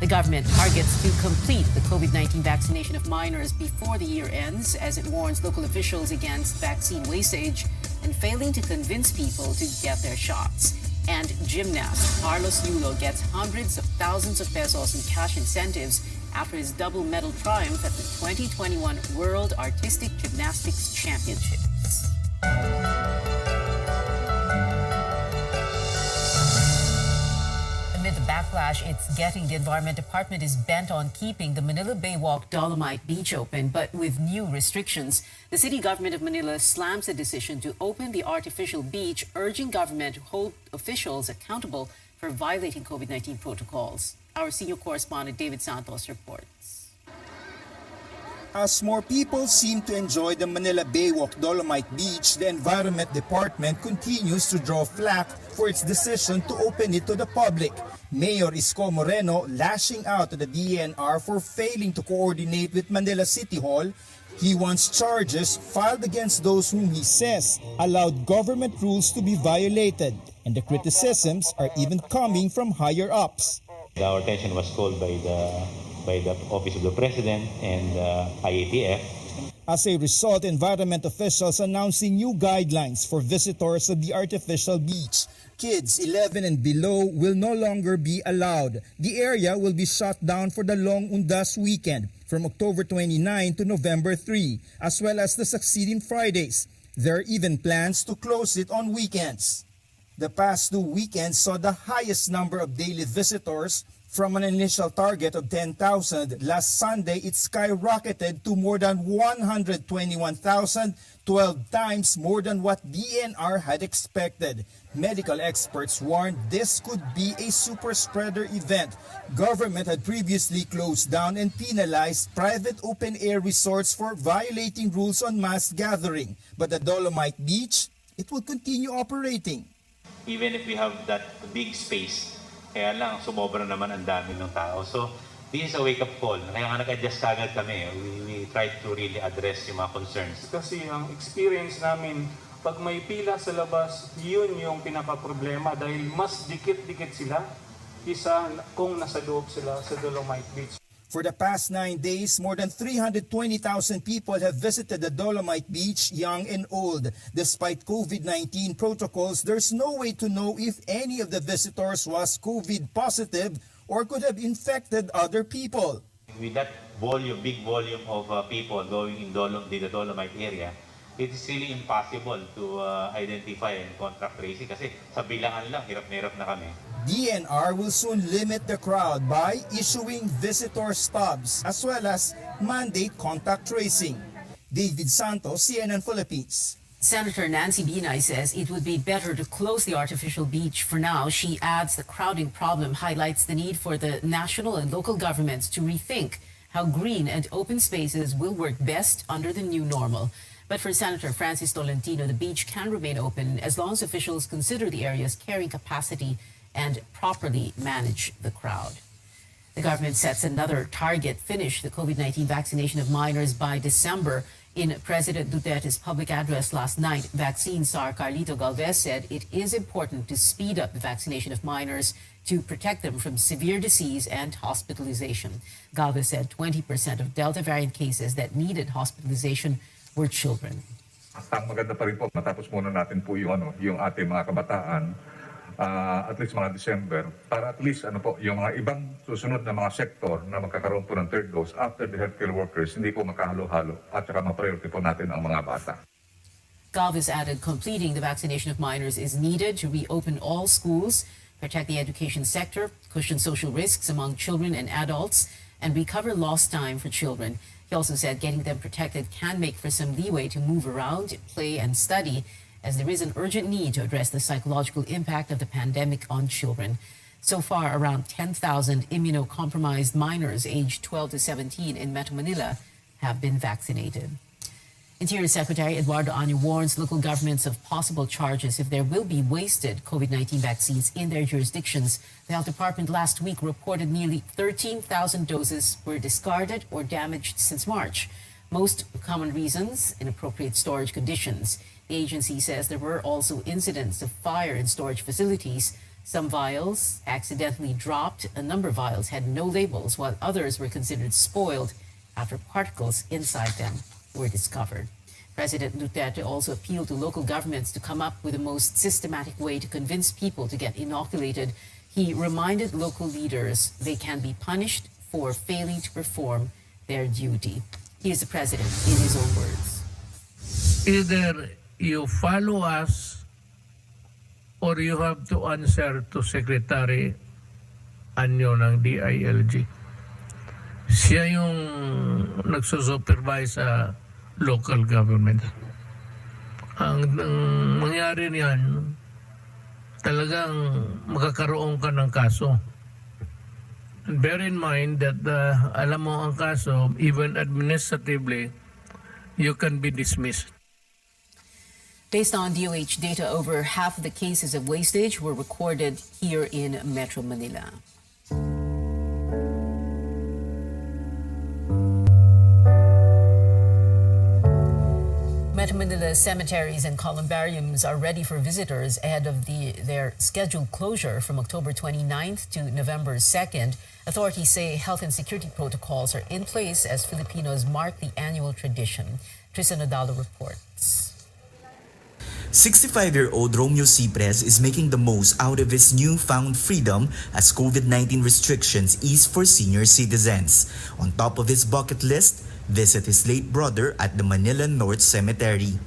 The government targets to complete the COVID-19 vaccination of minors before the year ends, as it warns local officials against vaccine wastage and failing to convince people to get their shots. And gymnast Carlos Yulo gets hundreds of thousands of pesos in cash incentives after his double medal triumph at the 2021 World Artistic Gymnastics Championships. Amid the backlash it's getting, the Environment Department is bent on keeping the Manila Baywalk Dolomite Beach open, but with new restrictions. The city government of Manila slams the decision to open the artificial beach, urging government to hold officials accountable for violating COVID-19 protocols. Our senior correspondent David Santos reports. As more people seem to enjoy the Manila Baywalk Dolomite Beach, the Environment Department continues to draw flack for its decision to open it to the public. Mayor Isko Moreno lashing out at the DENR for failing to coordinate with Manila City Hall. He wants charges filed against those whom he says allowed government rules to be violated, and the criticisms are even coming from higher ups. Our attention was called by the Office of the President and IATF. As a result, environment officials announcing new guidelines for visitors at the artificial beach. Kids 11 and below will no longer be allowed. The area will be shut down for the Long Undas weekend from October 29 to November 3, as well as the succeeding Fridays. There are even plans to close it on weekends. The past 2 weekends saw the highest number of daily visitors. From an initial target of 10,000, last Sunday it skyrocketed to more than 121,000, 12 times more than what DENR had expected. Medical experts warned this could be a super spreader event. Government had previously closed down and penalized private open-air resorts for violating rules on mass gathering. But the Dolomite Beach, it will continue operating. Even if we have that big space, kaya lang sumobra naman ang dami ng tao. So this is a wake-up call. Kaya nga nag-adjust kagad kami. We tried to really address yung mga concerns. Kasi ang experience namin, pag may pila sa labas, yun yung pinaka-problema dahil mas dikit-dikit sila isa kung nasa loob sila sa Dolomite Beach. For the past 9 days, more than 320,000 people have visited the Dolomite Beach, young and old. Despite COVID-19 protocols, there's no way to know if any of the visitors was COVID positive or could have infected other people. With that volume, big volume of people going in the Dolomite area, it is really impossible to identify and contact tracing kasi sa bilangan lang, hirap na hirap na kami. DENR will soon limit the crowd by issuing visitor stubs as well as mandate contact tracing. David Santos, CNN Philippines. Senator Nancy Binay says it would be better to close the artificial beach for now. She adds the crowding problem highlights the need for the national and local governments to rethink how green and open spaces will work best under the new normal. But for Senator Francis Tolentino, the beach can remain open as long as officials consider the area's carrying capacity and properly manage the crowd. The government sets another target: finish the COVID-19 vaccination of minors by December. In President Duterte's public address last night, vaccine czar Carlito Galvez said it is important to speed up the vaccination of minors to protect them from severe disease and hospitalization. Galvez said 20% of Delta variant cases that needed hospitalization were children. Ang maganda pa rin po, matapos muna natin po yung ating mga kabataan, at least mga December, para at least yung mga ibang susunod na mga sektor na magkakaroon po ng third dose after the healthcare workers, hindi po magkahalo-halo at saka ma-priority po natin ang mga bata. Galvez added completing the vaccination of minors is needed to reopen all schools, protect the education sector, cushion social risks among children and adults, and recover lost time for children. He also said getting them protected can make for some leeway to move around, play, and study, as there is an urgent need to address the psychological impact of the pandemic on children. So far, around 10,000 immunocompromised minors aged 12 to 17 in Metro Manila have been vaccinated. Interior Secretary Eduardo Año warns local governments of possible charges if there will be wasted COVID-19 vaccines in their jurisdictions. The Health Department last week reported nearly 13,000 doses were discarded or damaged since March. Most common reasons: inappropriate storage conditions. The agency says there were also incidents of fire in storage facilities. Some vials accidentally dropped. A number of vials had no labels, while others were considered spoiled after particles inside them were discovered. President Duterte also appealed to local governments to come up with the most systematic way to convince people to get inoculated. He reminded local leaders they can be punished for failing to perform their duty. Here's the president in his own words. Either you follow us or you have to answer to Secretary Anyo ng DILG. Siya yung nagsusupervise sa local government. Ang mangyari niyan, talagang makakaroon ka ng kaso. And bear in mind that alam mo ang kaso, even administratively, you can be dismissed. Based on DOH data, over half of the cases of wastage were recorded here in Metro Manila. Metro Manila cemeteries and columbariums are ready for visitors ahead of their scheduled closure from October 29th to November 2nd. Authorities say health and security protocols are in place as Filipinos mark the annual tradition. Tristan Odalo reports. 65-year-old Romeo Cipres is making the most out of his newfound freedom as COVID-19 restrictions ease for senior citizens. On top of his bucket list, visit his late brother at the Manila North Cemetery.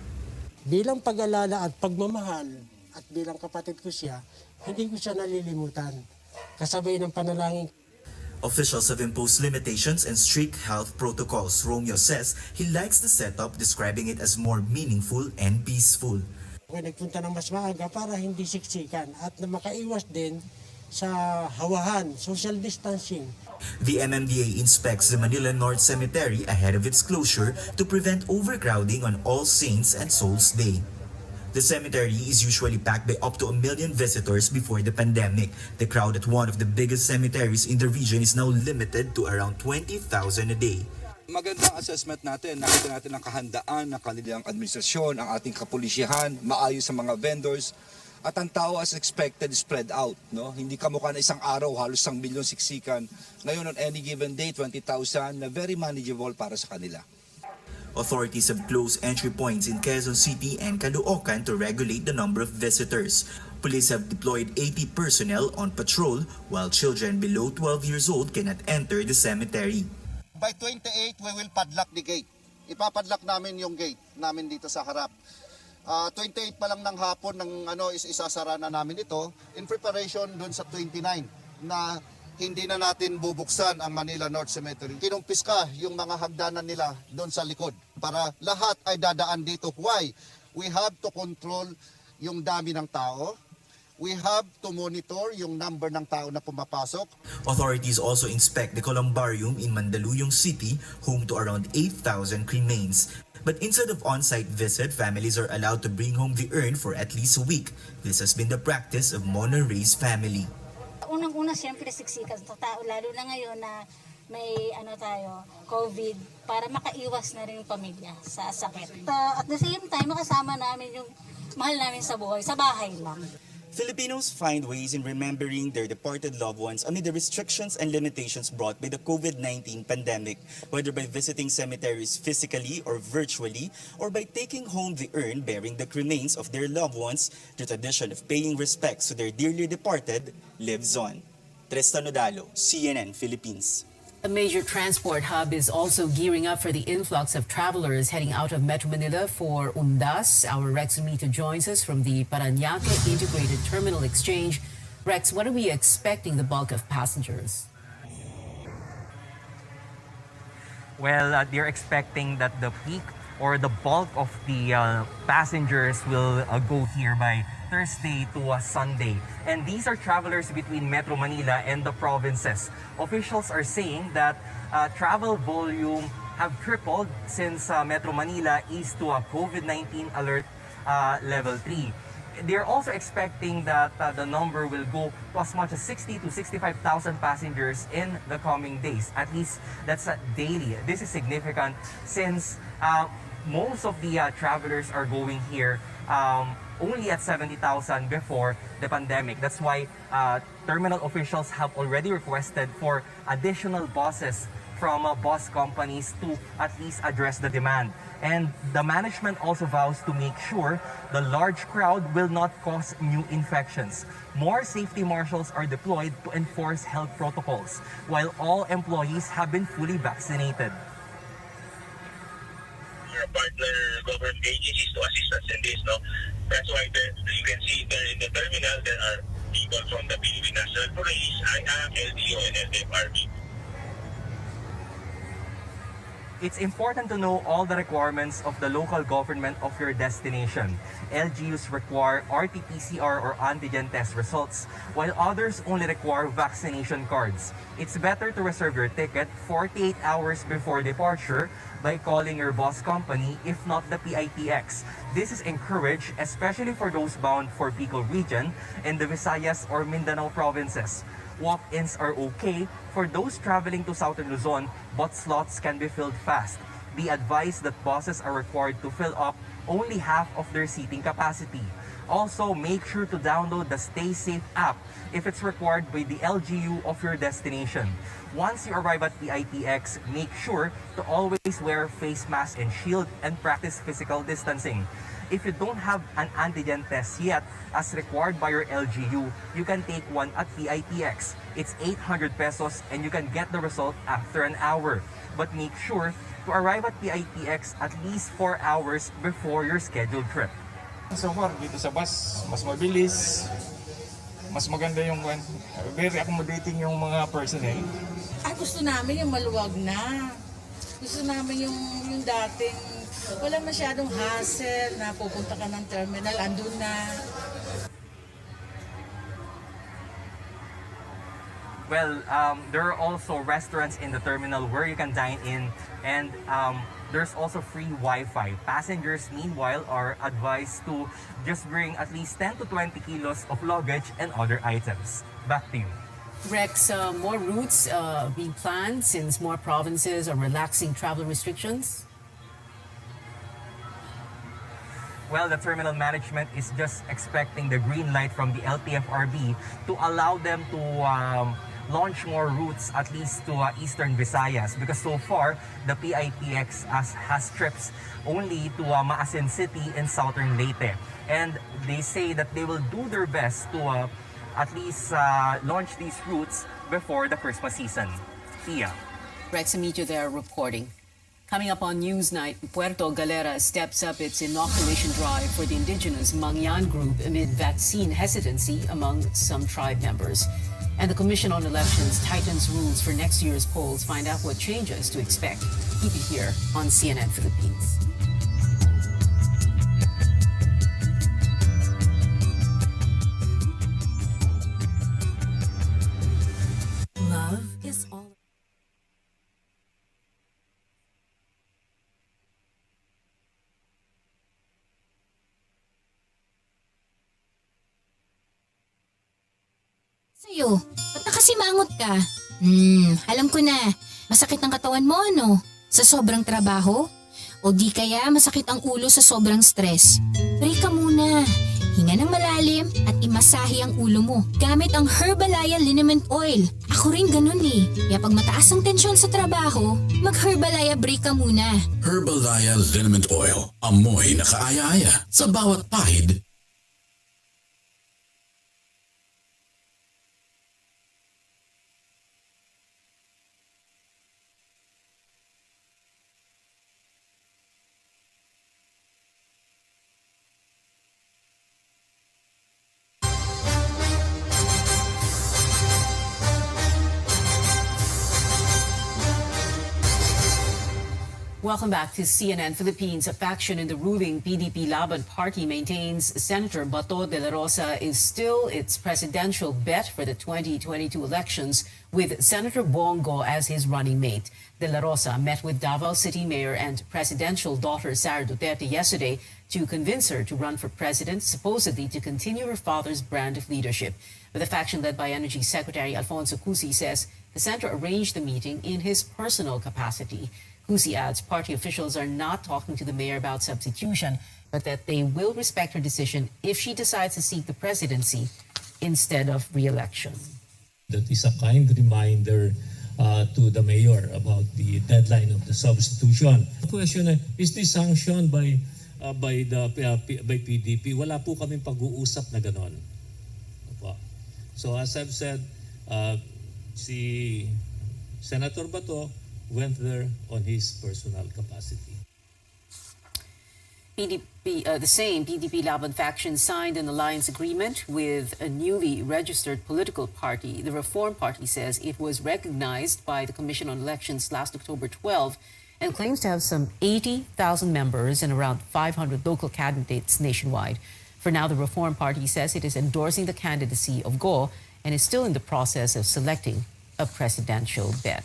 Bilang pag-alala at pagmamahal at bilang kapatid ko siya, hindi ko siya nalilimutan. Kasabay ng panalangin. Officials have imposed limitations and strict health protocols. Romeo says he likes the setup, describing it as more meaningful and peaceful. Ako nagpunta ng mas maaga para hindi siksikan at na makaiwas din sa hawahan, social distancing. The MMDA inspects the Manila North Cemetery ahead of its closure to prevent overcrowding on All Saints and Souls Day. The cemetery is usually packed by up to 1 million visitors before the pandemic. The crowd at one of the biggest cemeteries in the region is now limited to around 20,000 a day. Magandang assessment natin. Nakita natin ang kahandaan ng kanilang administrasyon, ang ating kapulisyahan, maayos sa mga vendors. At ang tao as expected spread out. No? Hindi kamukha na isang araw, halos 1 milyon siksikan. Ngayon on any given day, 20,000 na very manageable para sa kanila. Authorities have closed entry points in Quezon City and Caloocan to regulate the number of visitors. Police have deployed 80 personnel on patrol, while children below 12 years old cannot enter the cemetery. By 28, we will padlock the gate. Ipapadlock namin yung gate namin dito sa harap. 28 pa lang ng hapon isasara na namin ito in preparation dun sa 29 na hindi na natin bubuksan ang Manila North Cemetery. Kinumpis ka yung mga hagdanan nila doon sa likod para lahat ay dadaan dito. Why? We have to control yung dami ng tao. We have to monitor yung number ng tao na pumapasok. Authorities also inspect the columbarium in Mandaluyong City, home to around 8,000 cremains. But instead of on-site visit, families are allowed to bring home the urn for at least a week. This has been the practice of Mona Ray's family. Unang-una, siyempre, siksikan sa tao, lalo na ngayon na may COVID, para makaiwas na rin yung pamilya sa sakit. At the same time, makasama namin yung mahal namin sa buhay, sa bahay lang. Filipinos find ways in remembering their departed loved ones amid the restrictions and limitations brought by the COVID-19 pandemic, whether by visiting cemeteries physically or virtually, or by taking home the urn bearing the remains of their loved ones. The tradition of paying respects to their dearly departed lives on. Tristan Odalo, CNN Philippines. A major transport hub is also gearing up for the influx of travelers heading out of Metro Manila for Undas. Our Rex Umito joins us from the Parañaque Integrated Terminal Exchange. Rex, what are we expecting the bulk of passengers? Well, they're expecting that the peak or the bulk of the passengers will go here by Thursday to Sunday. And these are travelers between Metro Manila and the provinces. Officials are saying that travel volume have tripled since Metro Manila eased to a COVID-19 alert level 3. They're also expecting that the number will go to as much as 60 to 65,000 passengers in the coming days. At least that's daily. This is significant since most of the travelers are going here only at 70,000 before the pandemic. That's why terminal officials have already requested for additional buses from bus companies to at least address the demand. And the management also vows to make sure the large crowd will not cause new infections. More safety marshals are deployed to enforce health protocols, while all employees have been fully vaccinated. Our partner government agencies to assist us in this, no? That's why you can see there in the terminal there are people from the Philippine National Police, IAC, LTO, and LTFRB. It's important to know all the requirements of the local government of your destination. LGUs require RT-PCR or antigen test results, while others only require vaccination cards. It's better to reserve your ticket 48 hours before departure by calling your bus company, if not the PITX. This is encouraged, especially for those bound for Bicol region and the Visayas or Mindanao provinces. Walk-ins are okay for those traveling to Southern Luzon, but slots can be filled fast. Be advised that buses are required to fill up only half of their seating capacity. Also, make sure to download the Stay Safe app if it's required by the LGU of your destination. Once you arrive at PITX, make sure to always wear face mask and shield and practice physical distancing. If you don't have an antigen test yet, as required by your LGU, you can take one at PITX. It's 800 pesos and you can get the result after an hour. But make sure to arrive at PITX at least 4 hours before your scheduled trip. So far, dito sa bus, mas mabilis, mas maganda yung very accommodating yung mga personnel. Ay, gusto namin yung maluwag na. Gusto namin yung dating wala masyadong hassle na pupunta ka ng terminal, andun na. Well, there are also restaurants in the terminal where you can dine in, and there's also free Wi-Fi. Passengers, meanwhile, are advised to just bring at least 10 to 20 kilos of luggage and other items. Back to you. Rex, more routes being planned since more provinces are relaxing travel restrictions? Well, the terminal management is just expecting the green light from the LTFRB to allow them to launch more routes at least to Eastern Visayas, because so far the PITX has trips only to Maasin City and Southern Leyte, and they say that they will do their best to at least launch these routes before the Christmas season. Tia. Rex Amito there reporting. Coming up on Newsnight, Puerto Galera steps up its inoculation drive for the indigenous Mangyan group amid vaccine hesitancy among some tribe members. And the Commission on Elections tightens rules for next year's polls. Find out what changes to expect. Keep it here on CNN Philippines. Love is all. Sa'yo, ba't nakasimangot ka? Alam ko na. Masakit ang katawan mo, ano? Sa sobrang trabaho? O di kaya masakit ang ulo sa sobrang stress? Break ka muna. Hinga ng malalim at imasahe ang ulo mo gamit ang Herbalaya Liniment Oil. Ako rin ganun eh. Kaya pag mataas ang tensyon sa trabaho, mag-Herbalaya break ka muna. Herbalaya Liniment Oil. Amoy na kaaya-aya sa bawat pahid. Welcome back to CNN Philippines. A faction in the ruling PDP Laban party maintains Senator Bato de la Rosa is still its presidential bet for the 2022 elections, with Senator Bongo as his running mate. De la Rosa met with Davao City Mayor and presidential daughter Sara Duterte yesterday to convince her to run for president, supposedly to continue her father's brand of leadership. But the faction led by Energy Secretary Alfonso Cusi says the senator arranged the meeting in his personal capacity. Cusi adds party officials are not talking to the mayor about substitution, but that they will respect her decision if she decides to seek the presidency instead of re-election. That is a kind reminder to the mayor about the deadline of the substitution. The question is this sanctioned by PDP? Wala po kaming pag-uusap na ganon. Opo. So as I've said, si Senator Bato went there on his personal capacity. The same PDP Laban faction signed an alliance agreement with a newly registered political party. The Reform Party says it was recognized by the Commission on Elections last October 12 and claims to have some 80,000 members and around 500 local candidates nationwide. For now, the Reform Party says it is endorsing the candidacy of Go and is still in the process of selecting a presidential bid.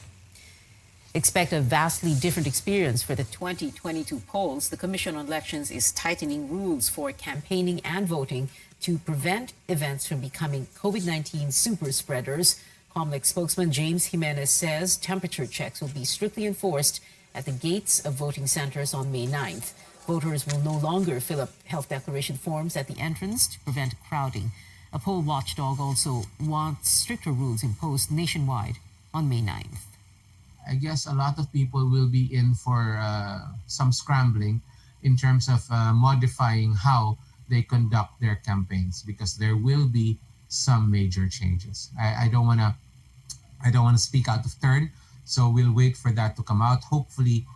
Expect a vastly different experience for the 2022 polls. The Commission on Elections is tightening rules for campaigning and voting to prevent events from becoming COVID-19 super spreaders. COMELEC spokesman James Jimenez says temperature checks will be strictly enforced at the gates of voting centers on May 9th. Voters will no longer fill up health declaration forms at the entrance to prevent crowding. A poll watchdog also wants stricter rules imposed nationwide on May 9th. I guess a lot of people will be in for some scrambling in terms of modifying how they conduct their campaigns, because there will be some major changes. I don't want to speak out of turn, so we'll wait for that to come out, hopefully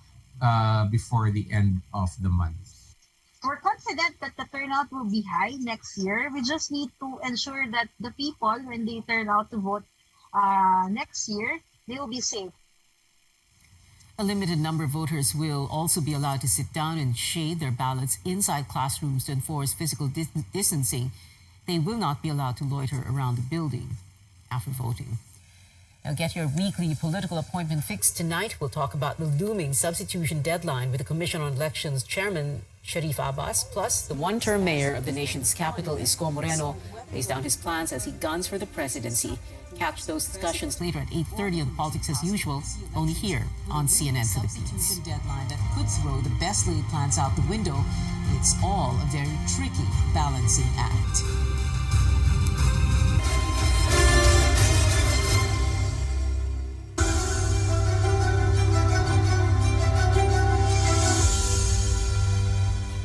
before the end of the month. We're confident that the turnout will be high next year. We just need to ensure that the people, when they turn out to vote next year, they will be safe. A limited number of voters will also be allowed to sit down and shade their ballots inside classrooms to enforce physical distancing. They will not be allowed to loiter around the building after voting. Now get your weekly political appointment fixed tonight. We'll talk about the looming substitution deadline with the Commission on Elections Chairman Sharif Abbas, plus the one-term mayor of the nation's capital, Isko Moreno, lays down his plans as he guns for the presidency. Catch those discussions later at 8:30 on Politics as Usual, only here on CNN Philippines. Deadline that could throw the best laid plans out the window. It's all a very tricky balancing act.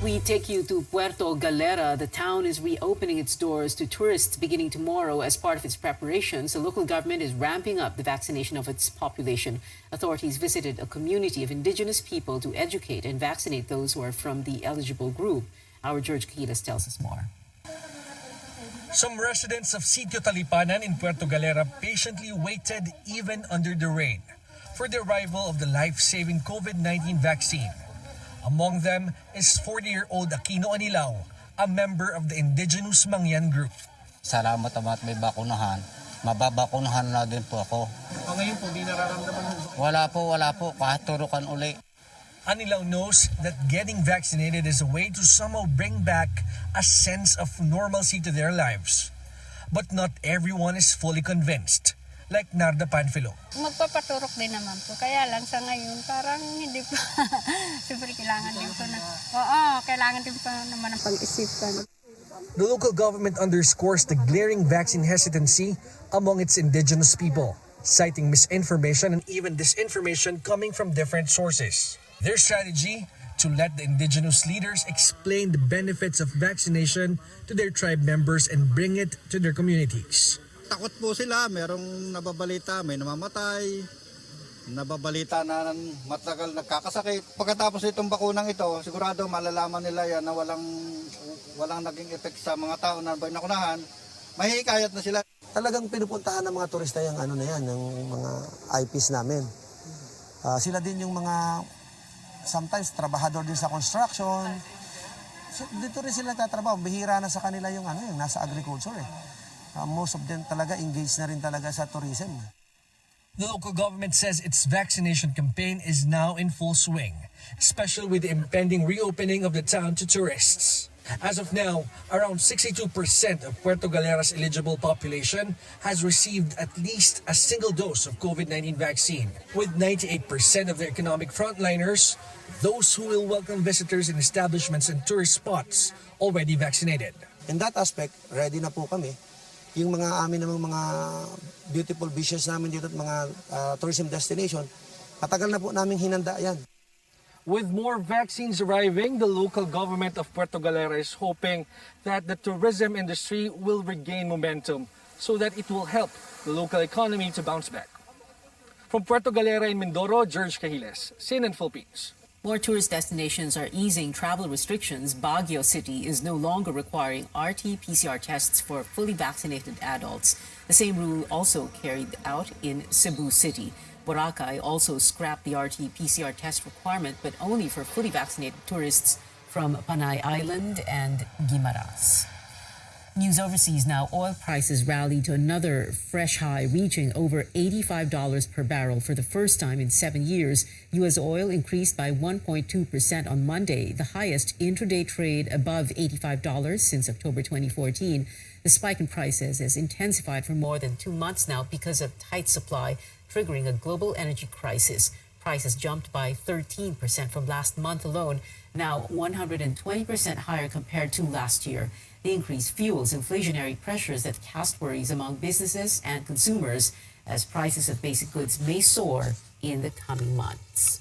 We take you to Puerto Galera. The town is reopening its doors to tourists beginning tomorrow as part of its preparations. The local government is ramping up the vaccination of its population. Authorities visited a community of indigenous people to educate and vaccinate those who are from the eligible group. Our George Quiles tells us more. Some residents of Sitio Talipanan in Puerto Galera patiently waited even under the rain for the arrival of the life-saving COVID-19 vaccine. Among them is 40-year-old Aquino Anilao, a member of the indigenous Mangyan group. Salamat at may bakunahan. Mababakunahan na din po ako. Ngayon po, di nararamdaman mo? Wala po. Kahit turukan uli. Anilao knows that getting vaccinated is a way to somehow bring back a sense of normalcy to their lives. But not everyone is fully convinced. Like Narda Panfilo. Magpapaturok din naman po. Kaya lang sa ngayon, parang hindi pa. Siyempre kailangan din po na. Kailangan din po naman ang pag-isipan. The local government underscores the glaring vaccine hesitancy among its indigenous people, citing misinformation and even disinformation coming from different sources. Their strategy? To let the indigenous leaders explain the benefits of vaccination to their tribe members and bring it to their communities. Takot po sila, merong nababalita, may namamatay, nababalita na matagal nagkakasakit. Pagkatapos itong bakunang ito, sigurado malalaman nila yan na walang naging effect sa mga tao na nakunahan, mahihikayat na sila. Talagang pinupuntahan ng mga turista yung yung mga IPs namin. Sila din yung mga, sometimes, trabahador din sa construction. Dito rin sila tatrabaho, bihira na sa kanila yung yung nasa agriculture most of them talaga engaged na rin talaga sa tourism. The local government says its vaccination campaign is now in full swing, especially with the impending reopening of the town to tourists. As of now, around 62% of Puerto Galera's eligible population has received at least a single dose of COVID-19 vaccine, with 98% of the economic frontliners, those who will welcome visitors in establishments and tourist spots, already vaccinated. In that aspect, ready na po kami. Yung mga amin namang mga beautiful beaches namin dito at mga tourism destination, matagal na po naming hinanda yan. With more vaccines arriving, the local government of Puerto Galera is hoping that the tourism industry will regain momentum so that it will help the local economy to bounce back. From Puerto Galera in Mindoro, George Cahiles, CNN Philippines. More tourist destinations are easing travel restrictions. Baguio City is no longer requiring RT-PCR tests for fully vaccinated adults. The same rule also carried out in Cebu City. Boracay also scrapped the RT-PCR test requirement, but only for fully vaccinated tourists from Panay Island and Guimaras. News overseas now. Oil prices rallied to another fresh high, reaching over $85 per barrel for the first time in 7 years. U.S. oil increased by 1.2% on Monday, the highest intraday trade above $85 since October 2014. The spike in prices has intensified for more than 2 months now because of tight supply, triggering a global energy crisis. Prices jumped by 13% from last month alone, now 120% higher compared to last year. The increase fuels inflationary pressures that cast worries among businesses and consumers as prices of basic goods may soar in the coming months.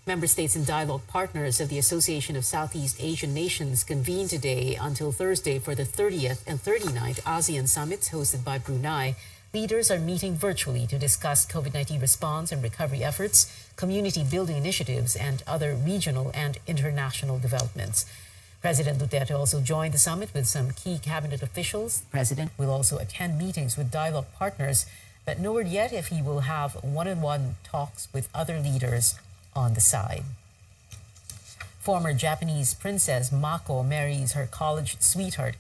Member states and dialogue partners of the Association of Southeast Asian Nations convened today until Thursday for the 30th and 39th ASEAN summits hosted by Brunei. Leaders are meeting virtually to discuss COVID-19 response and recovery efforts, community building initiatives, and other regional and international developments. President Duterte also joined the summit with some key cabinet officials. The president will also attend meetings with dialogue partners, but no word yet if he will have one-on-one talks with other leaders on the side. Former Japanese Princess Mako marries her college sweetheart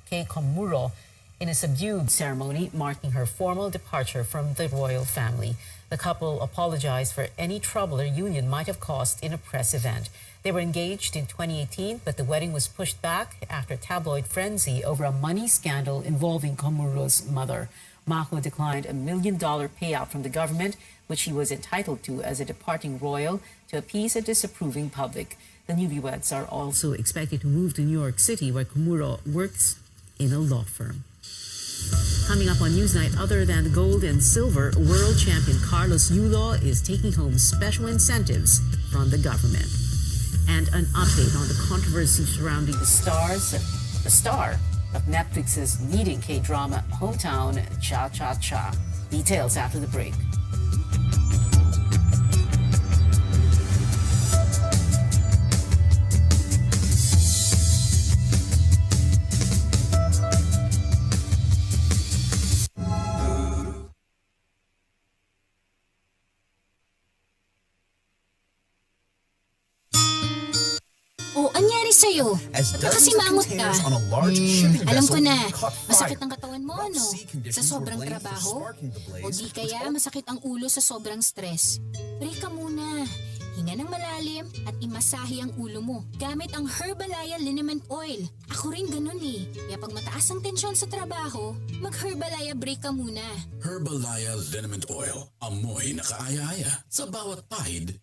Kei Komuro in a subdued ceremony marking her formal departure from the royal family. The couple apologized for any trouble their union might have caused in a press event. They were engaged in 2018, but the wedding was pushed back after tabloid frenzy over a money scandal involving Komuro's mother. Mako declined $1 million payout from the government, which he was entitled to as a departing royal, to appease a disapproving public. The newlyweds are also expected to move to New York City, where Komuro works in a law firm. Coming up on Newsnight, other than the gold and silver, world champion Carlos Yulo is taking home special incentives from the government. And an update on the controversy surrounding the star of Netflix's leading K-drama Hometown Cha-Cha-Cha. Details after the break. Anyari sa'yo? Ba't kasi mangot ka? Alam ko na, masakit ang katawan mo, no? Sa sobrang trabaho? O di kaya masakit ang ulo sa sobrang stress? Break ka muna. Hinga ng malalim at imasahe ang ulo mo gamit ang Herbalaya Liniment Oil. Ako rin ganun eh. Kaya pag mataas ang tensyon sa trabaho, mag-Herbalaya break ka muna. Herbalaya Liniment Oil. Amoy na kaaya-aya sa bawat pahid.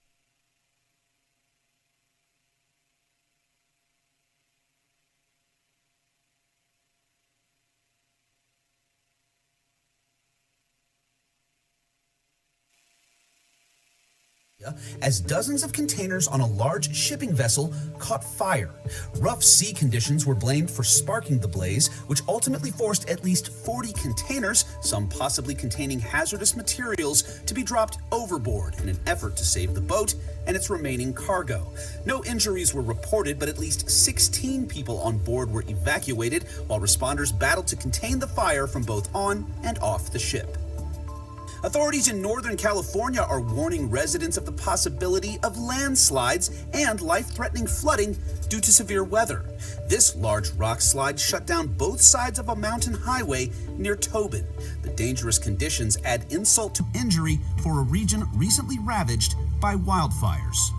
As dozens of containers on a large shipping vessel caught fire. Rough sea conditions were blamed for sparking the blaze, which ultimately forced at least 40 containers, some possibly containing hazardous materials, to be dropped overboard in an effort to save the boat and its remaining cargo. No injuries were reported, but at least 16 people on board were evacuated while responders battled to contain the fire from both on and off the ship. Authorities in Northern California are warning residents of the possibility of landslides and life-threatening flooding due to severe weather. This large rock slide shut down both sides of a mountain highway near Tobin. The dangerous conditions add insult to injury for a region recently ravaged by wildfires.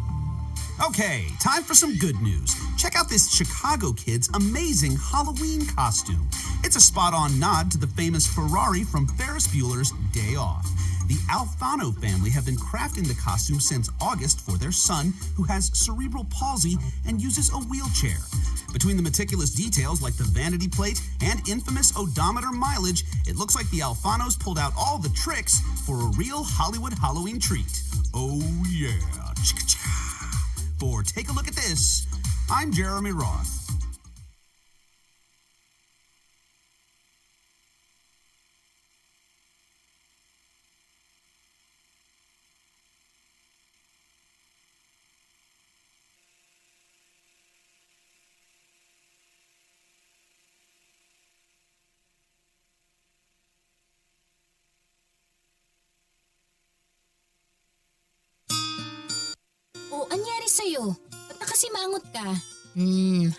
Okay, time for some good news. Check out this Chicago kid's amazing Halloween costume. It's a spot-on nod to the famous Ferrari from Ferris Bueller's Day Off. The Alfano family have been crafting the costume since August for their son, who has cerebral palsy and uses a wheelchair. Between the meticulous details like the vanity plate and infamous odometer mileage, it looks like the Alfanos pulled out all the tricks for a real Hollywood Halloween treat. Oh yeah. For Take a Look at This, I'm Jeremy Roth. O, anyari sa'yo? Ba't nakasimangot ka?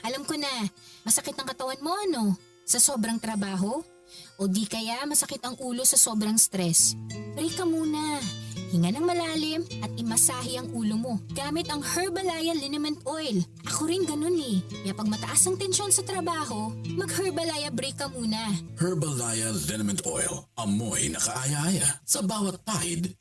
Alam ko na. Masakit ang katawan mo, ano? Sa sobrang trabaho? O di kaya masakit ang ulo sa sobrang stress? Break ka muna. Hinga ng malalim at imasahe ang ulo mo gamit ang Herbalaya Liniment Oil. Ako rin ganun eh. Kaya pag mataas ang tensyon sa trabaho, mag-Herbalaya break ka muna. Herbalaya Liniment Oil. Amoy na kaaya-aya sa bawat pahid.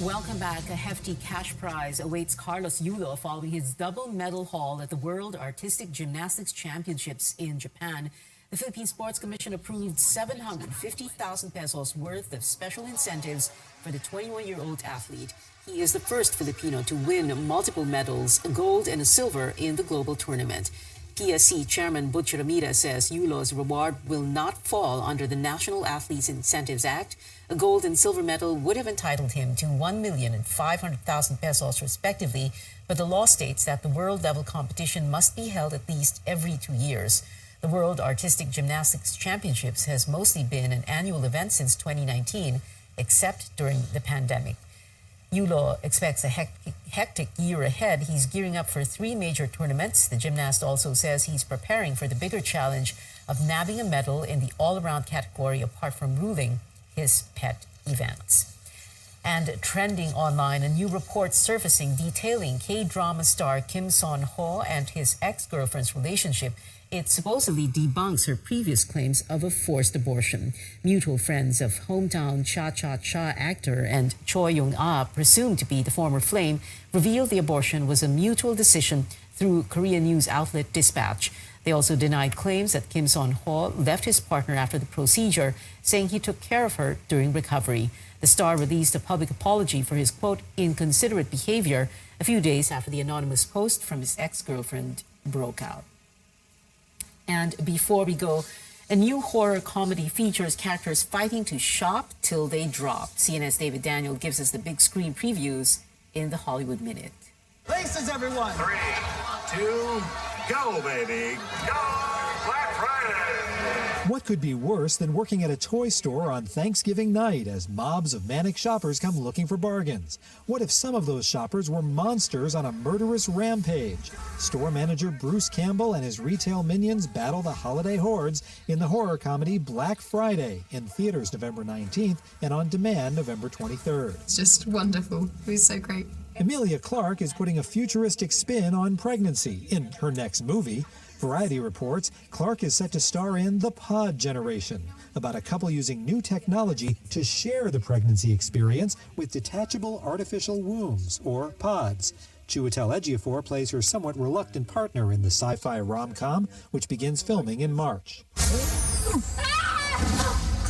Welcome back. A hefty cash prize awaits Carlos Yulo following his double medal haul at the World Artistic Gymnastics Championships in Japan. The Philippine Sports Commission approved 750,000 pesos worth of special incentives for the 21-year-old athlete. He is the first Filipino to win multiple medals, a gold and a silver, in the global tournament. PSC Chairman Butch Ramirez says Yulo's reward will not fall under the National Athletes Incentives Act. A gold and silver medal would have entitled him to 1,500,000 pesos respectively, but the law states that the world-level competition must be held at least every 2 years. The World Artistic Gymnastics Championships has mostly been an annual event since 2019, except during the pandemic. Yulo expects a hectic year ahead. He's gearing up for 3 major tournaments. The gymnast also says he's preparing for the bigger challenge of nabbing a medal in the all-around category apart from ruling his pet events. And trending online, a new report surfacing detailing K-drama star Kim Son-ho and his ex-girlfriend's relationship. It supposedly debunks her previous claims of a forced abortion. Mutual friends of hometown Cha-Cha-Cha actor and Choi Young-ah, presumed to be the former flame, revealed the abortion was a mutual decision through Korean news outlet Dispatch. They also denied claims that Kim Son-ho left his partner after the procedure, saying he took care of her during recovery. The star released a public apology for his, quote, inconsiderate behavior a few days after the anonymous post from his ex-girlfriend broke out. And before we go, a new horror comedy features characters fighting to shop till they drop. CNN's David Daniel gives us the big screen previews in the Hollywood Minute. Places, everyone. 3, 2, go, baby. Go! Black Friday! What could be worse than working at a toy store on Thanksgiving night as mobs of manic shoppers come looking for bargains? What if some of those shoppers were monsters on a murderous rampage? Store manager Bruce Campbell and his retail minions battle the holiday hordes in the horror comedy Black Friday, in theaters November 19th and on demand November 23rd. It's just wonderful. It was so great. Emilia Clarke is putting a futuristic spin on pregnancy in her next movie. Variety reports Clarke is set to star in The Pod Generation, about a couple using new technology to share the pregnancy experience with detachable artificial wombs, or pods. Chiwetel Ejiofor plays her somewhat reluctant partner in the sci-fi rom-com, which begins filming in March.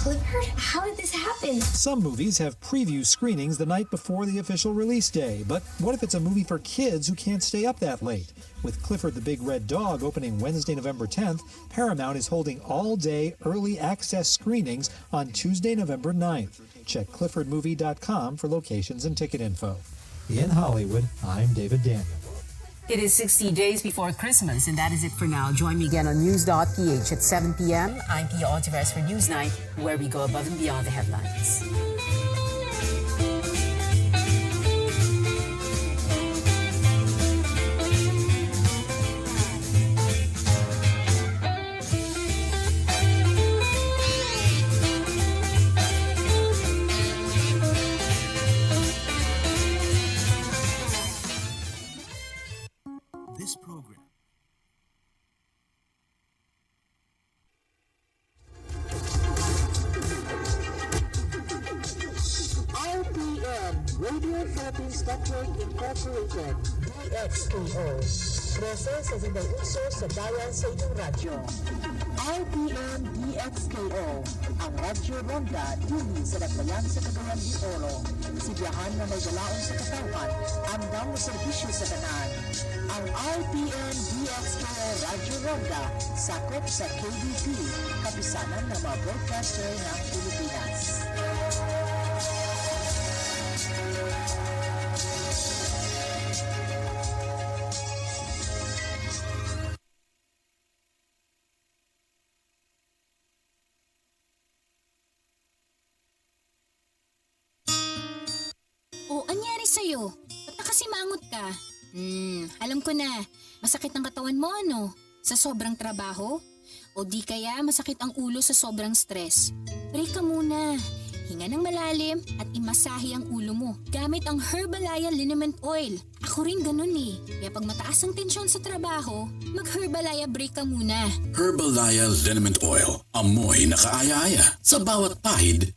Clifford, how did this happen? Some movies have preview screenings the night before the official release day, but what if it's a movie for kids who can't stay up that late? With Clifford the Big Red Dog opening Wednesday, November 10th, Paramount is holding all-day early access screenings on Tuesday, November 9th. Check cliffordmovie.com for locations and ticket info. In Hollywood, I'm David Daniel. It is 60 days before Christmas, and that is it for now. Join me again on News.ph at 7 p.m. I'm Pia Ontiveros for Newsnight, where we go above and beyond the headlines. Radio Philippines Network Incorporated, DXPO. 13 sa Sindang Uso sa Bayan sa inyong radyo. RPN DXKO, ang Radyo Ronda dili sa Nagbayan sa Cagayan de Oro. Sibiyahan na may galaon sa katawan, andang na serbisyo sa tanan. Ang RPN DXKO Radyo Ronda sakop sa KBP, kapisanan ng mga broadcaster ng Pilipinas. O, anyari sa'yo? Ba't nakasimangot ka? Alam ko na. Masakit ang katawan mo, ano? Sa sobrang trabaho? O di kaya masakit ang ulo sa sobrang stress? Break ka muna. Hinga ng malalim at imasahe ang ulo mo gamit ang Herbalaya Liniment Oil. Ako rin ganun eh. Kaya pag mataas ang tensyon sa trabaho, mag-Herbalaya break ka muna. Herbalaya Liniment Oil. Amoy na kaaya-aya sa bawat pahid.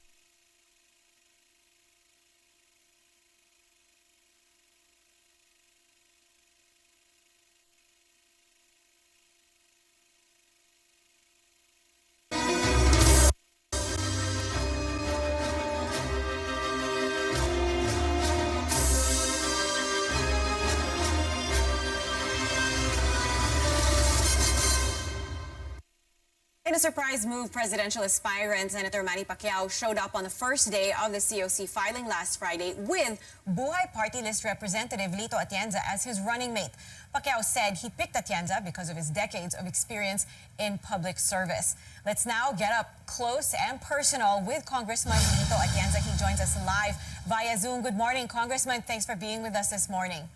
In a surprise move, presidential aspirant Senator Manny Pacquiao showed up on the first day of the COC filing last Friday with Buhay Party List Representative Lito Atienza as his running mate. Pacquiao said he picked Atienza because of his decades of experience in public service. Let's now get up close and personal with Congressman Lito Atienza. He joins us live via Zoom. Good morning, Congressman. Thanks for being with us this morning.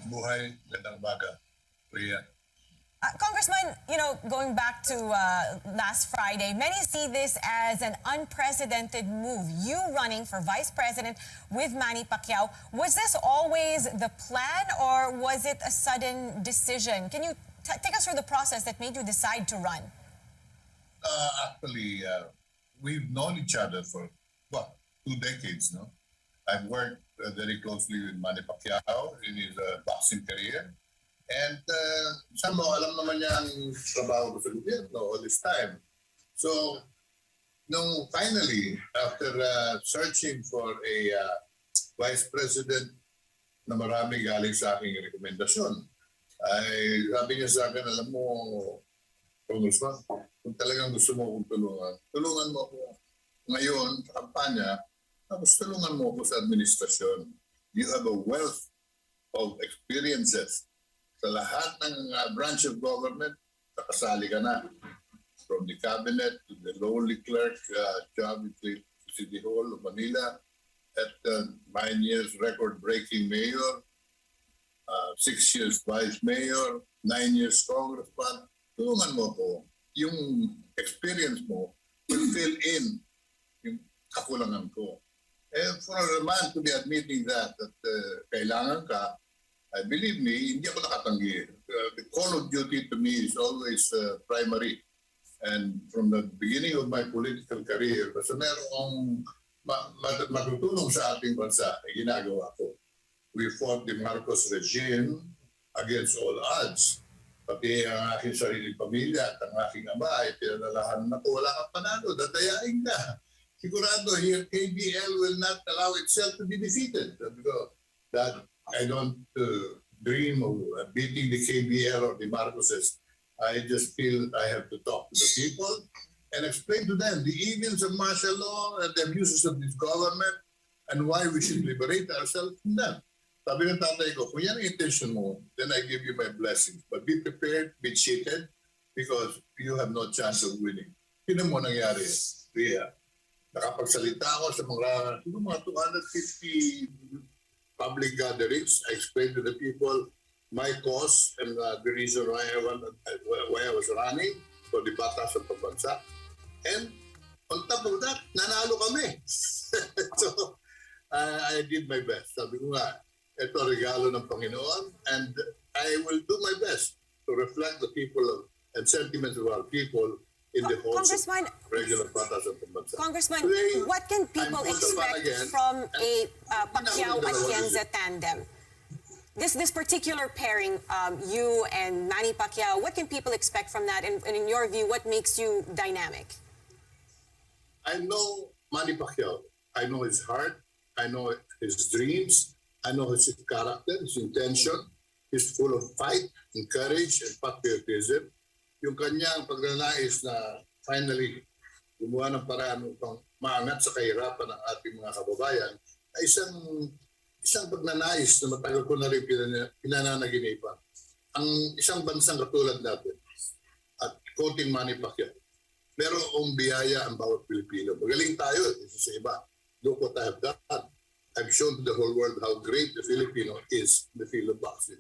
Buhay, gandang umaga. Priya. Congressman, going back to last Friday, many see this as an unprecedented move. You running for vice president with Manny Pacquiao. Was this always the plan or was it a sudden decision? Can you take us through the process that made you decide to run? Actually, we've known each other for, 2 decades, no? I've worked very closely with Manny Pacquiao in his boxing career. And somehow, alam naman niya ang trabaho ko sa gobyerno all this time. So, nung finally, after searching for a vice president na marami galing sa aking rekomendasyon, ay sabi niya sa akin, alam mo, Congressman, kung talagang gusto mo akong tulungan mo ako ngayon sa kampanya, tapos tulungan mo ako sa administrasyon. You have a wealth of experiences. Sa lahat ng branch of government, nakasali ka na. From the cabinet to the lowly clerk job at the City Hall of Manila, at 9 years record-breaking mayor, 6 years vice mayor, 9 years congressman. Tulungan mo ko. Yung experience mo will fill in yung kakulangan ko. And for a man to be admitting that kailangan ka, believe me, hindi ako nakatanggi. The call of duty to me is always primary. And from the beginning of my political career, basta merong matutulong sa ating bansa, ginagawa ko. We fought the Marcos regime against all odds. Pati ang aking sariling pamilya at ang aking ama ay pinanalahan na ko, wala kang panalo, dadayain ka. Sigurado here, KBL will not allow itself to be defeated. Because that I don't dream of beating the KBL or the Marcoses. I just feel I have to talk to the people and explain to them the evils of martial law and the abuses of this government and why we should liberate ourselves from them. Sabi ng tatay ko, kung yan ang intention mo, then I give you my blessings. But be prepared, be cheated, because you have no chance of winning. Yun ang mo nangyari, Ria. Nakapagsalita ako sa mga 250 public gatherings. I explained to the people my cause and the reason why I was running for the Batas ng Pambansa. And on top of that, nanalo kami. So, I did my best. Sabi ko nga, ito regalo ng Panginoon and I will do my best to reflect the people and sentiments of our people in the halls of Congressman, regular batas at pambansa. Congressman, Today, what can people I'm called upon expect again, from a and Pacquiao-Atienza tandem? This particular pairing, you and Manny Pacquiao, what can people expect from that? And in your view, what makes you dynamic? I know Manny Pacquiao. I know his heart. I know his dreams. I know his character, his intention. He's full of fight and courage and patriotism. Yung kanyang pagnanais na finally gumawa ng paraan upang maangat sa kahirapan ng ating mga kababayan ay isang pagnanais na matagal ko na rin pinananaginipan. Ang isang bansang katulad natin at quoting Manny Pacquiao, merong biyaya ang bawat Pilipino. Magaling tayo sa iba. Look what I have done. I've shown to the whole world how great the Filipino is in the field of boxing.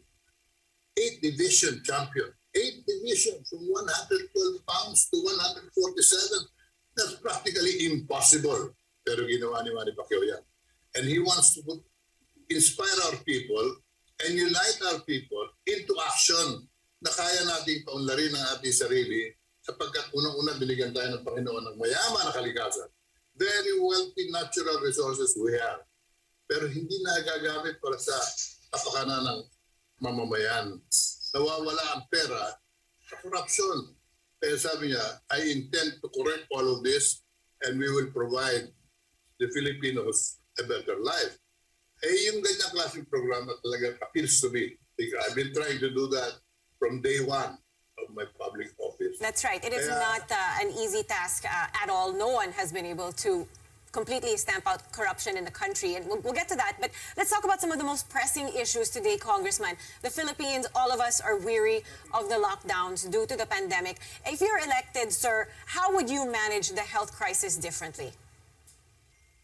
8 division champion. 8 division from 112 pounds to 147. That's practically impossible. Pero ginawa ni Manny Pacquiao yan. And he wants to inspire our people and unite our people into action na kaya nating paunlarin ang ating sarili sapagkat unang-una binigyan tayo ng Panginoon ng mayaman na kalikasan. Very wealthy natural resources we have. Pero hindi nagagamit para sa kapakanan ng mamamayan. Nawawala ang pera sa corruption. Kaya sabi niya, I intend to correct all of this and we will provide the Filipinos a better life. Yung ganyang klaseng programa talaga appeals to me. I've been trying to do that from day one of my public office. That's right. It is not an easy task at all. No one has been able to completely stamp out corruption in the country. And we'll get to that. But let's talk about some of the most pressing issues today, Congressman. The Philippines, all of us are weary of the lockdowns due to the pandemic. If you're elected, sir, how would you manage the health crisis differently?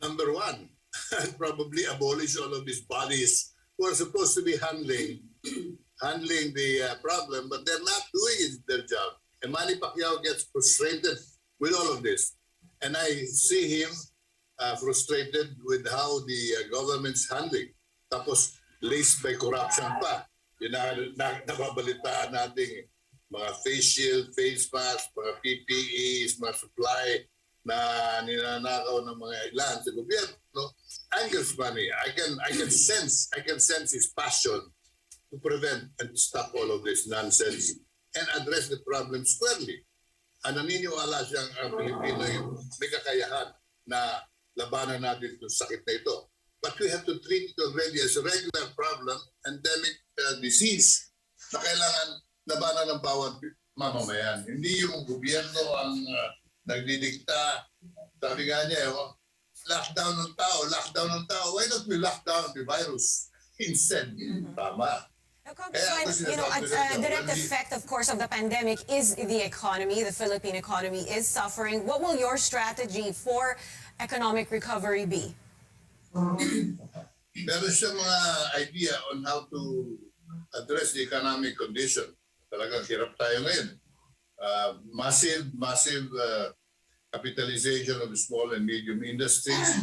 Number one, I'd probably abolish all of these bodies who are supposed to be handling the problem, but they're not doing their job. And Manny Pacquiao gets frustrated with all of this. And I see him frustrated with how the government's handling. Tapos, laced by corruption pa. Yung nababalitaan natin mga face shield, face mask, mga PPEs, mga supply na ninanakaw ng mga ilan sa gobyerno. Angers Manny. I can sense his passion to prevent and to stop all of this nonsense and address the problem squarely. Naniniwala siyang ang Pilipino yung may kakayahan na labanan natin itong sakit na ito. But we have to treat it already as a regular problem, endemic disease na kailangan labanan ng bawat mamamayan. Hindi yung gobyerno ang nagdidikta. Sabi nga niya, lockdown ng tao. Why don't we lock down the virus instead? Tama. Congressman, a direct effect, of course, of the pandemic is the economy. The Philippine economy is suffering. What will your strategy for economic recovery be? Meron siya mga idea on how to address the economic condition. Talagang hirap tayo ngayon. Massive capitalization of small and medium industries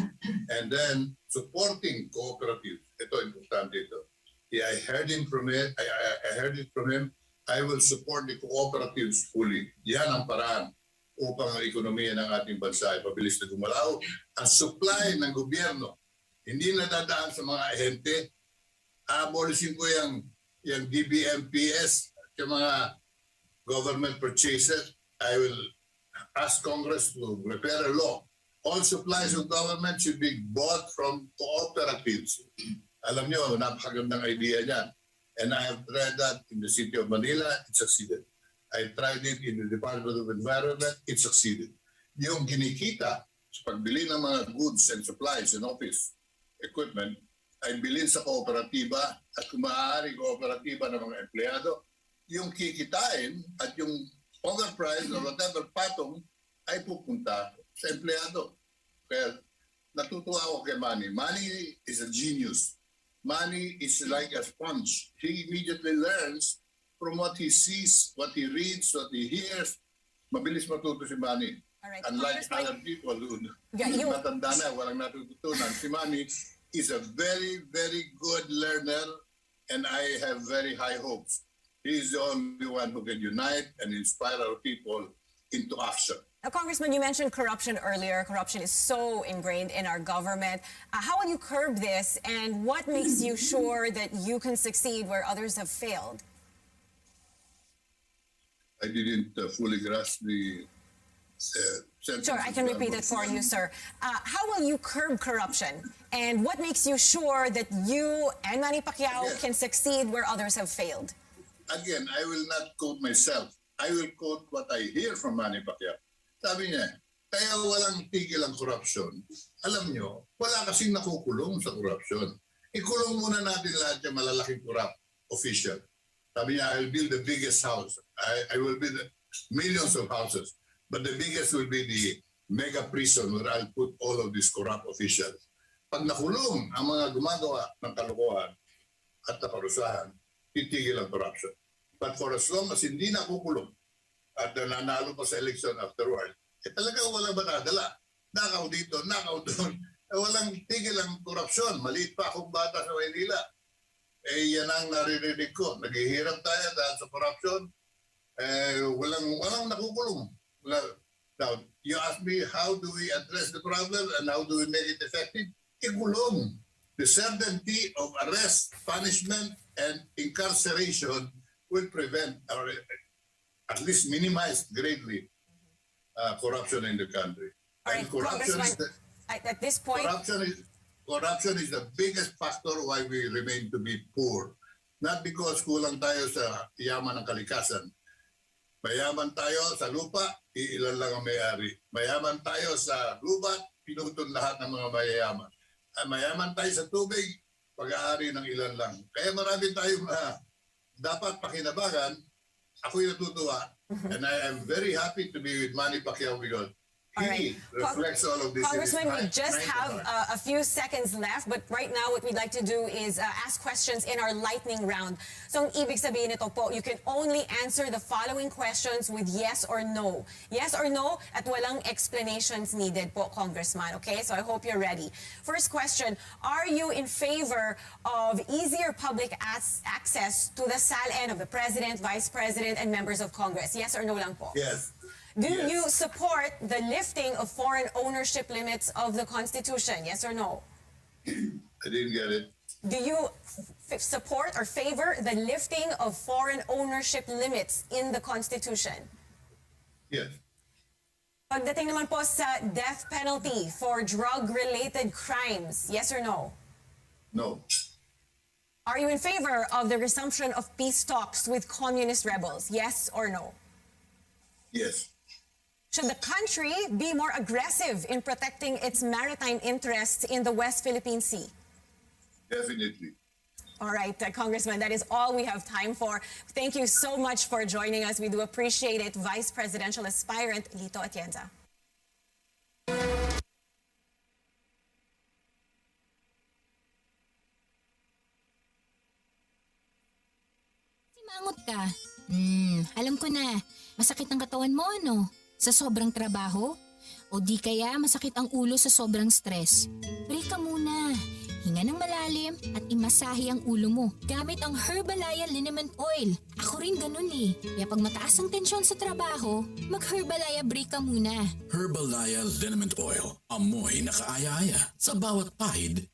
and then supporting cooperatives. Ito, importante ito. I heard it from him. I will support the cooperatives fully. Yan ang paraan upang ang ekonomiya ng ating bansa ay pabilis na gumalaw. Ang supply ng gobyerno, hindi nadadaan sa mga ahente. Abolisin ko yung DBMPS at yung mga government purchases. I will ask Congress to prepare a law. All supplies of government should be bought from cooperatives. Alam niyo, napakagandang idea niyan. And I have tried that in the city of Manila, it succeeded. I tried it in the Department of Environment, it succeeded. Yung kinikita sa pagbili ng mga goods and supplies and office equipment ay bilhin sa kooperatiba at kung maaari kooperatiba ng mga empleyado, yung kikitain at yung overprice or whatever patong ay pupunta sa empleyado. Kaya natutuwa ako kay Manny. Manny is a genius. Manny is like a sponge. He immediately learns from what he sees, what he reads, what he hears. Mabilis matuto si Manny. Right. Unlike other people who matanda na, walang natututunan. Si Manny is a very, very good learner and I have very high hopes. He is the only one who can unite and inspire our people into action. Now, Congressman, you mentioned corruption earlier. Corruption is so ingrained in our government. How will you curb this, and what makes you sure that you can succeed where others have failed? I didn't fully grasp the sentence. Sure, I can repeat it for you, sir. How will you curb corruption, and what makes you sure that you and Manny Pacquiao can succeed where others have failed? Again, I will not quote myself. I will quote what I hear from Manny Pacquiao. Sabi niya, kaya walang tigil ang korupsyon. Alam nyo, wala kasing nakukulong sa korupsyon. Ikulong muna natin lahat yung malalaking corrupt official. Sabi niya, I'll build the biggest house. I will build millions of houses. But the biggest will be the mega prison where I'll put all of these corrupt officials. Pag nakulong ang mga gumagawa ng kalokohan at naparusahan, titigil ang corruption. But for as long as hindi nakukulong at nanalo pa sa election afterward, talagang walang madadala. Nakaw dito, nakaw doon. Walang tigil ang korupsyon. Maliit pa akong bata sa Maynila. Yan ang naririnig ko. Naghihirap tayo dahil sa korupsyon. Walang nakukulong. Now, you ask me how do we address the problem and how do we make it effective? Ikulong. The certainty of arrest, punishment, and incarceration will prevent or at least minimize greatly corruption in the country. All right, And corruption is at this point, corruption is the biggest factor why we remain to be poor. Not because kulang tayo sa yaman ng kalikasan. Mayaman tayo sa lupa, iilan lang ang may-ari. Mayaman tayo sa lubat, pinutol lahat ng mga mayayaman. Mayaman tayo sa tubig, pag-aari ng ilan lang. Kaya marami tayong dapat pakinabangan. Ako'y natutuwa. And I am very happy to be with Manny Pacquiao because he reflects all of this. Congressman, we just have a few seconds left, but right now what we'd like to do is ask questions in our lightning round. So ang ibig sabihin nito po, you can only answer the following questions with yes or no. Yes or no at walang explanations needed po, Congressman. Okay, so I hope you're ready. First question, are you in favor of easier public access to the SALN of the President, Vice President, and members of Congress? Yes or no lang po? Yes. Do you support the lifting of foreign ownership limits of the Constitution? Yes or no? I didn't get it. Do you support or favor the lifting of foreign ownership limits in the Constitution? Yes. Pagdating naman po sa death penalty for drug-related crimes, yes or no? No. Are you in favor of the resumption of peace talks with communist rebels? Yes or no? Yes. Should the country be more aggressive in protecting its maritime interests in the West Philippine Sea? Definitely. All right, Congressman, that is all we have time for. Thank you so much for joining us. We do appreciate it, Vice Presidential Aspirant Lito Atienza. Simangot ka. Alam ko na. Masakit ang katawan mo, ano? Sa sobrang trabaho? O di kaya masakit ang ulo sa sobrang stress? Break ka muna. Hinga ng malalim at imasahe ang ulo mo gamit ang Herbalaya Liniment Oil. Ako rin ganun eh. Kaya pag mataas ang tensyon sa trabaho, mag-Herbalaya break ka muna. Herbalaya Liniment Oil. Amoy na kaaya-aya sa bawat pahid.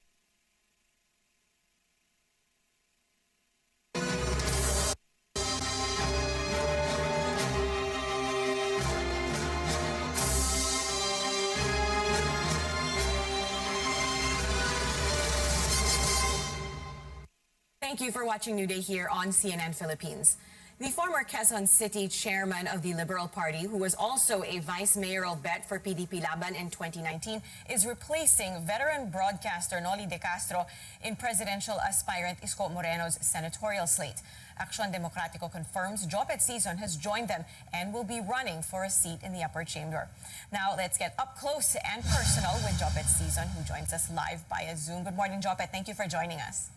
Thank you for watching New Day here on CNN Philippines. The former Quezon City chairman of the Liberal Party, who was also a vice mayoral bet for PDP Laban in 2019, is replacing veteran broadcaster Noli De Castro in presidential aspirant Isko Moreno's senatorial slate. Action Democratico confirms Jopet Sison has joined them and will be running for a seat in the upper chamber. Now, let's get up close and personal with Jopet Sison, who joins us live via Zoom. Good morning, Jopet. Thank you for joining us.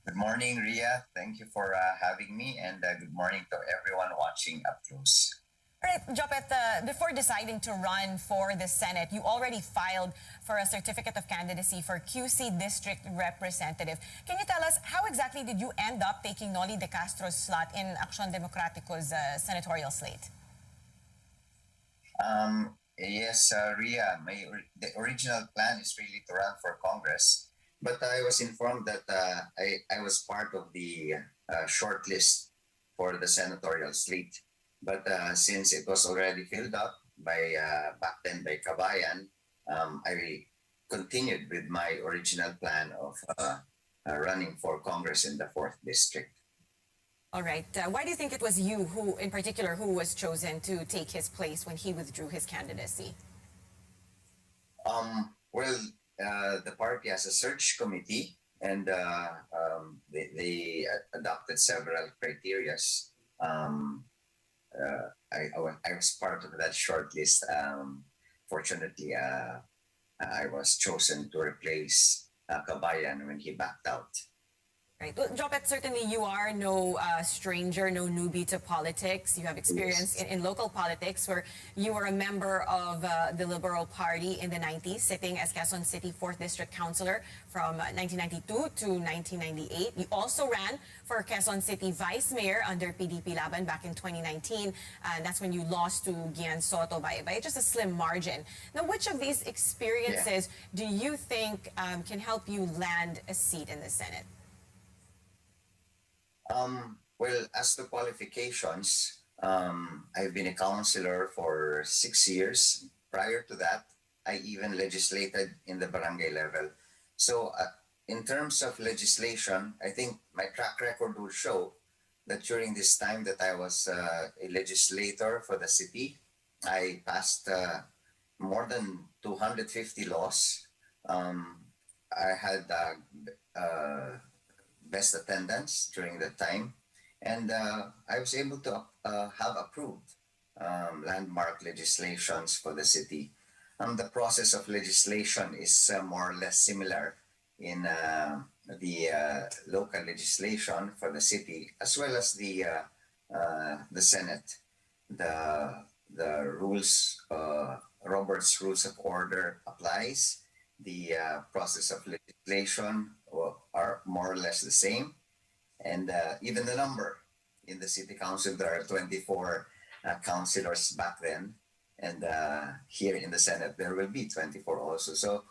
Good morning, Ria. Thank you for having me, and good morning to everyone watching up close. All right, Jopet, before deciding to run for the Senate, you already filed for a certificate of candidacy for QC District Representative. Can you tell us how exactly did you end up taking Noli De Castro's slot in Action Democratico's senatorial slate? Yes, Ria, the original plan is really to run for Congress, but I was informed that I was part of the short list for the senatorial slate. But since it was already filled up by back then by Kabayan, I continued with my original plan of running for Congress in the 4th District. All right. Why do you think it was you who, in particular, who was chosen to take his place when he withdrew his candidacy? Well, the party has a search committee, and they adopted several criterias. I was part of that short list. Fortunately, I was chosen to replace Kabayan when he backed out. Right. Well, Jopet, certainly you are no stranger, no newbie to politics. You have experience in local politics where you were a member of the Liberal Party in the 90s, sitting as Quezon City 4th District Councilor from 1992 to 1998. You also ran for Quezon City Vice Mayor under PDP Laban back in 2019. That's when you lost to Gian Soto by just a slim margin. Now, which of these experiences do you think can help you land a seat in the Senate? Well, as to qualifications, I've been a councilor for 6 years. Prior to that, I even legislated in the barangay level. So in terms of legislation, I think my track record will show that during this time that I was a legislator for the city, I passed more than 250 laws. I had best attendance during that time, and I was able to have approved landmark legislations for the city. The process of legislation is more or less similar in the local legislation for the city, as well as the Senate. The rules, Robert's Rules of Order applies. The process of legislation are more or less the same, and even the number in the city council, there are 24 councilors back then, and here in the Senate there will be 24 also. So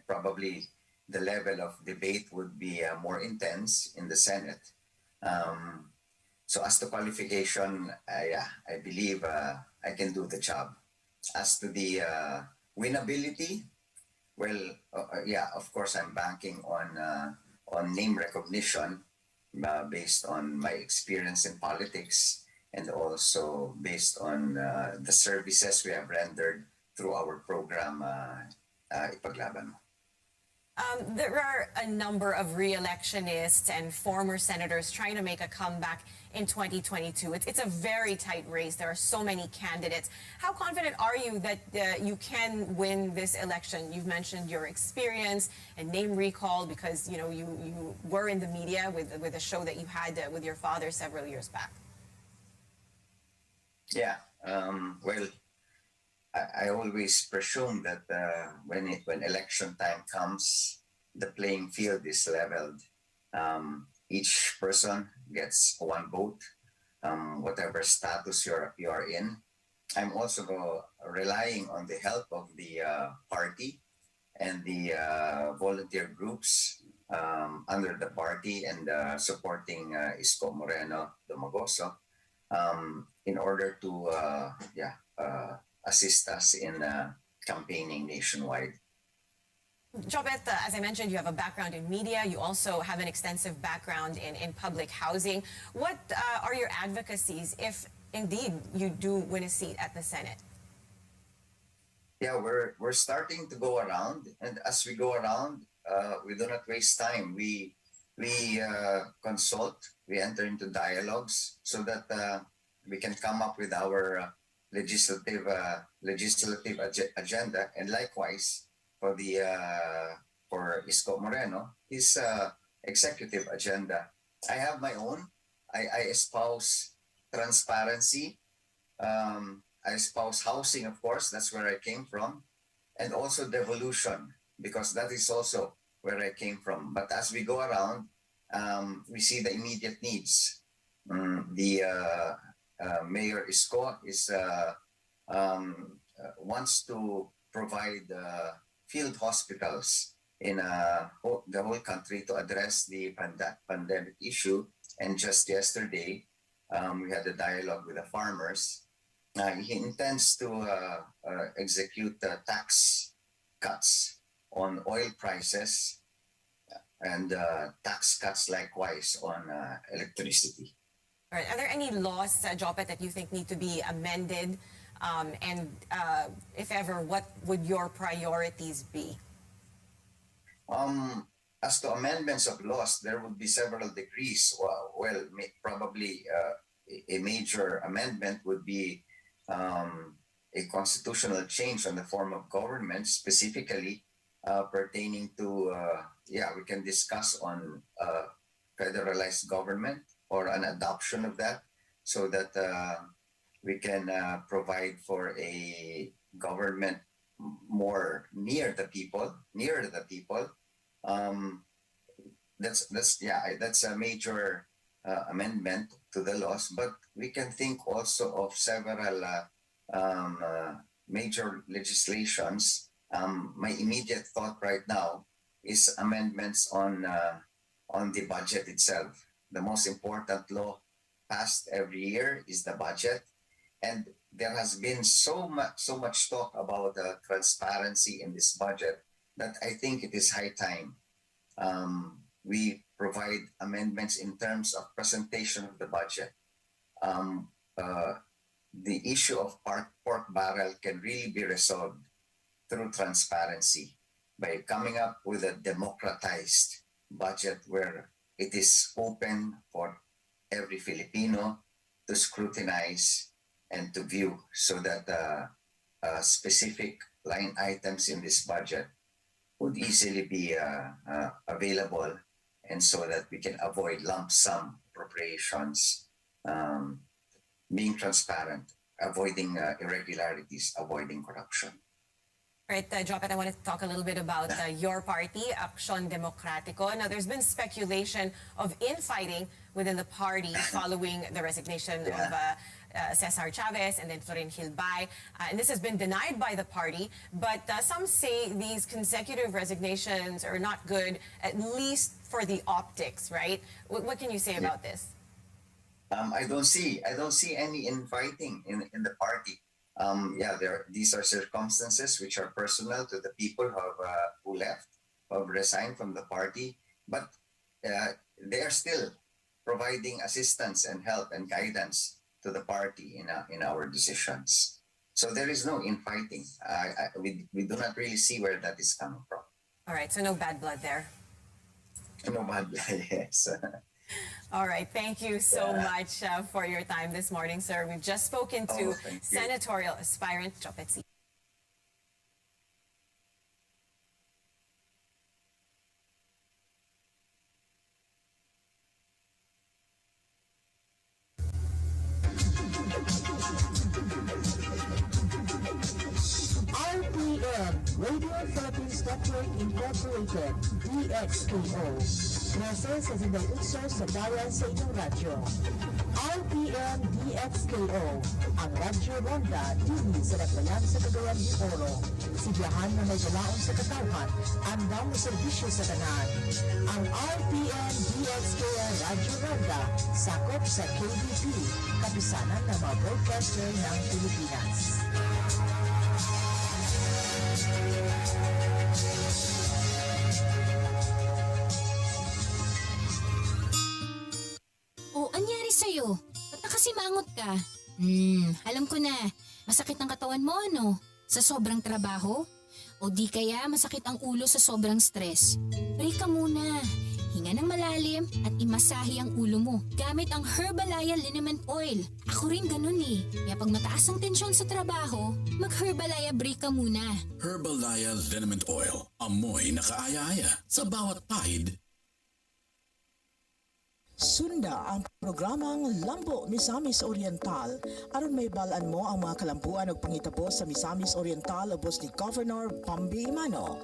probably the level of debate would be more intense in the Senate. So as to qualification, I believe I can do the job. As to the winnability, well, yeah, of course, I'm banking on name recognition based on my experience in politics, and also based on the services we have rendered through our program, Ipaglaban Mo. There are a number of re-electionists and former senators trying to make a comeback in 2022. It's a very tight race. There are so many candidates. How confident are you that you can win this election? You've mentioned your experience and name recall because you were in the media with a show that you had with your father several years back. Yeah. Well, I always presume that when election time comes, the playing field is leveled. Each person gets one vote, whatever status you're in. I'm also relying on the help of the party and the volunteer groups under the party and supporting Isko Moreno Dumagoso in order to assist us in campaigning nationwide. Jopet, as I mentioned, you have a background in media. You also have an extensive background in public housing. What are your advocacies if indeed you do win a seat at the Senate? Yeah, we're starting to go around, and as we go around, we do not waste time. We consult, we enter into dialogues so that we can come up with our legislative agenda, and likewise for the for Isko Moreno, his executive agenda. I have my own. I espouse transparency. I espouse housing, of course. That's where I came from, and also devolution, because that is also where I came from. But as we go around, we see the immediate needs. The Mayor Isko is wants to provide field hospitals in the whole country to address the pandemic issue. And just yesterday, we had a dialogue with the farmers. He intends to execute tax cuts on oil prices and tax cuts likewise on electricity. All right. Are there any laws, Jopet, that you think need to be amended? And if ever, what would your priorities be? As to amendments of laws, there would be several degrees. Probably a major amendment would be a constitutional change on the form of government, specifically pertaining to, we can discuss on federalized government or an adoption of that, so that we can provide for a government more near the people. That's a major amendment to the laws, but we can think also of several major legislations. My immediate thought right now is amendments on the budget itself. The most important law passed every year is the budget, and there has been so much talk about transparency in this budget that I think it is high time we provide amendments in terms of presentation of the budget. The issue of pork barrel can really be resolved through transparency by coming up with a democratized budget where it is open for every Filipino to scrutinize and to view, so that specific line items in this budget would easily be available, and so that we can avoid lump sum appropriations, being transparent, avoiding irregularities, avoiding corruption. Right, Jopet, I want to talk a little bit about your party, Aksyon Demokratiko. Now, there's been speculation of infighting within the party following the resignation of Cesar Chavez and then Florin Hilbay. And this has been denied by the party, but some say these consecutive resignations are not good, at least for the optics, right? What can you say about this? I don't see any infighting in the party. These are circumstances which are personal to the people who left, who have resigned from the party, but they are still providing assistance and help and guidance to the party in our decisions. So there is no infighting. We do not really see where that is coming from. All right, so no bad blood there. No bad blood, yes. All right, thank you so much for your time this morning, sir. We've just spoken to senatorial aspirant Jopet C. RPN, Radio Philippines Network Incorporated, DXPO. Process sa sindang unsur sa bayan sa inyong radyo. RPN DXKO, ang Radyo Ronda, TV sa Nagbayan sa Cagayan de Oro. Sibiyahan na may galaon sa katawhan, andam na serbisyo sa tanan. Ang RPN DXKO Radyo Ronda, sakop sa KBP, kapisanan ng mga broadcaster ng Pilipinas. O, anyari sa'yo? Ba't nakasimangot ka? Alam ko na. Masakit ang katawan mo, ano? Sa sobrang trabaho? O di kaya masakit ang ulo sa sobrang stress? Break ka muna. Hinga ng malalim at imasahe ang ulo mo gamit ang Herbalaya Liniment Oil. Ako rin ganun eh. Kaya pag mataas ang tensyon sa trabaho, mag-Herbalaya break ka muna. Herbalaya Liniment Oil. Amoy na kaaya-aya sa bawat pahid. Sunda ang programang Lambo Misamis Oriental aron may balaan mo ang mga kalampuan ug pangitabo sa Misamis Oriental ubos ni Governor Bambi Imano.